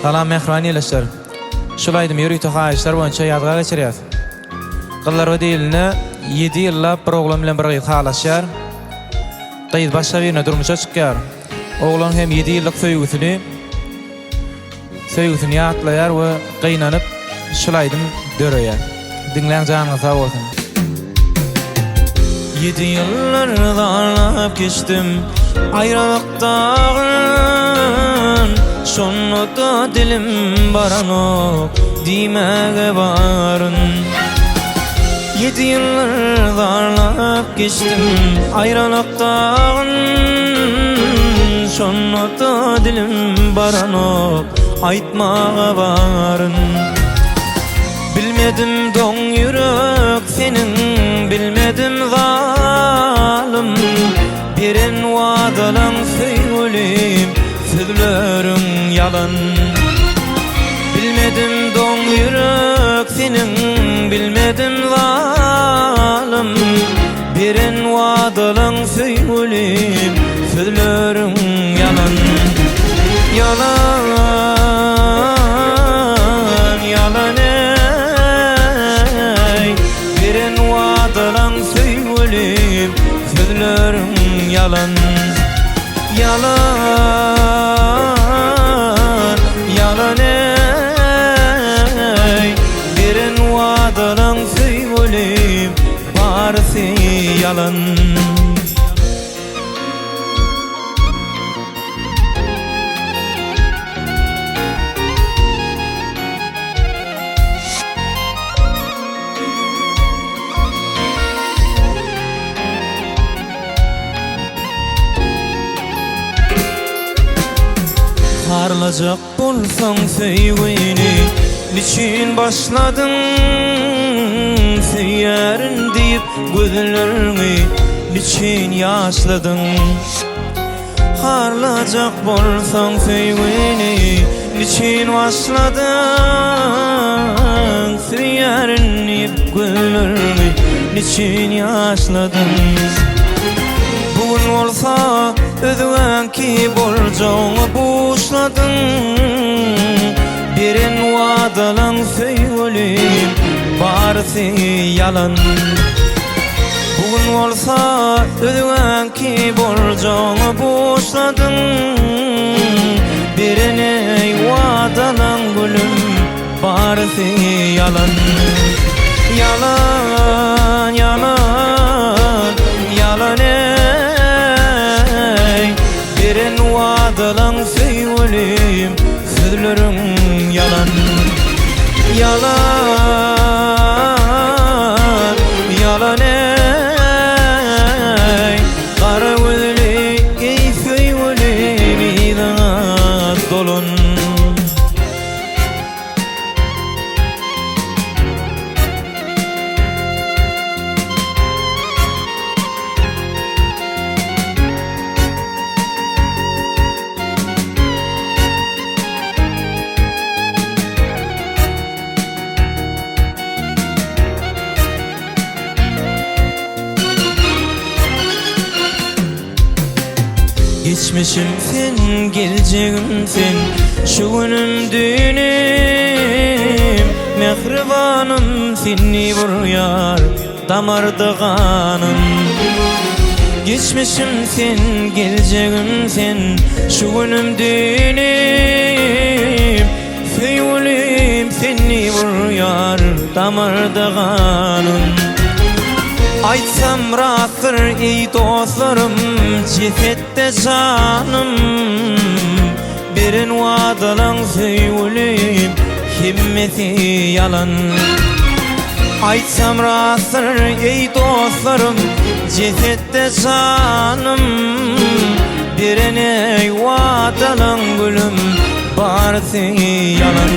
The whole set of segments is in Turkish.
Salam mehriban eleşler. Şulaydım yürüytü haýyşlar boýunça ýadgar geçirýär. Gyllar we diline 7 ýylla program bilen birge halaşýar. Gyýyz başga birine durmuşa çykýar. Oglan hem 7 ýyllyk söýgüsini ýatlaýar we gynanyp şulaydım döreýär. Dinleň janyňyza sag bolsun. 7 ýyllar darlap geçtim aýralyktagyn, şonda dilim baranok diýmäge baryn. 7 ýyllar darlap geçtim aýralyktagyn, şonda dilim baranok aýtmaga baryn. Bilmedim doň ýürek senin, bilmedim zalim, birin wadalan söýülim, sözleriň ýalan. Bilmedim doň ýürek senin, bilmedim zalim, birin wadalan söýülim, sözleriň ýalan. Yalan, yalan ey, birin wadalan söýülim, sözleriň yalan. Yalan, yalan ey, birin wadalan söýülim, barysy yalan. Harlajak bolsaň söýgüni, niçin başladın? Söýärin diýip gözlerini niçin ýaşladın? Harlajak bolsaň söýgüni, niçin başladın? Söýärin diýip gözlerini niçin ýaşladın? Bugün olsa özüňki boljagyňy boşladın, birin wadalan söýülim, barysy yalan. Bugün olsa özüňki boljagyňy boşladın, birine wadalan gülüm, barysy yalan. Yalan, yalan, yalan ey, birin wadalan söýülim, sözleriň yalan. Yalan, yalan ey, gara gözli ey söýülim, ýylyna dolun. Geçmişim sen, geleceğim sen, şu günüm düğünüm, mehribanım seni vuruyor, damarda kanım. Geçmişim sen, geleceğim sen, şu günüm düğünüm, söýülim seni vuruyor, damarda kanım. Aytsam rastır ey dostlarım, cesette canım, birin wadalan söýülim, himmeti yalan. Aytsam rastır ey dostlarım, cesette canım, birine wadalan gülüm, barysy yalan.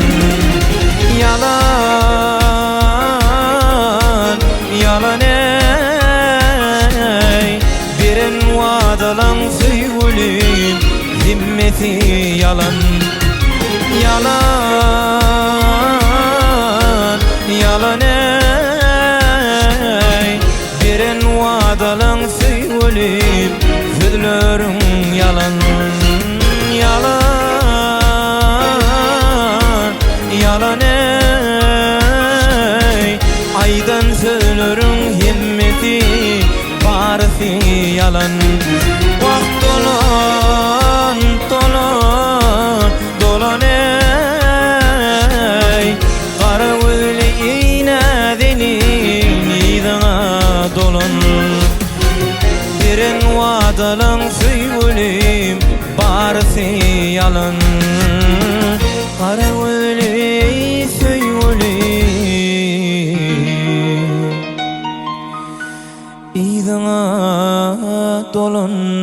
Yalan, yalan ey, birin wadalan söýülim, himmeti yalan. Yalan, yalan ey, birin wadalan söýülim, sözleriň yalan. Yalan, yalan. Wagt dolan, dolan, dolan ey. Gara gözlü iğnedenin idana dolan. Birin wadalan süýgülim barysy yalan. Gara gözlü süýgülim idana dolan.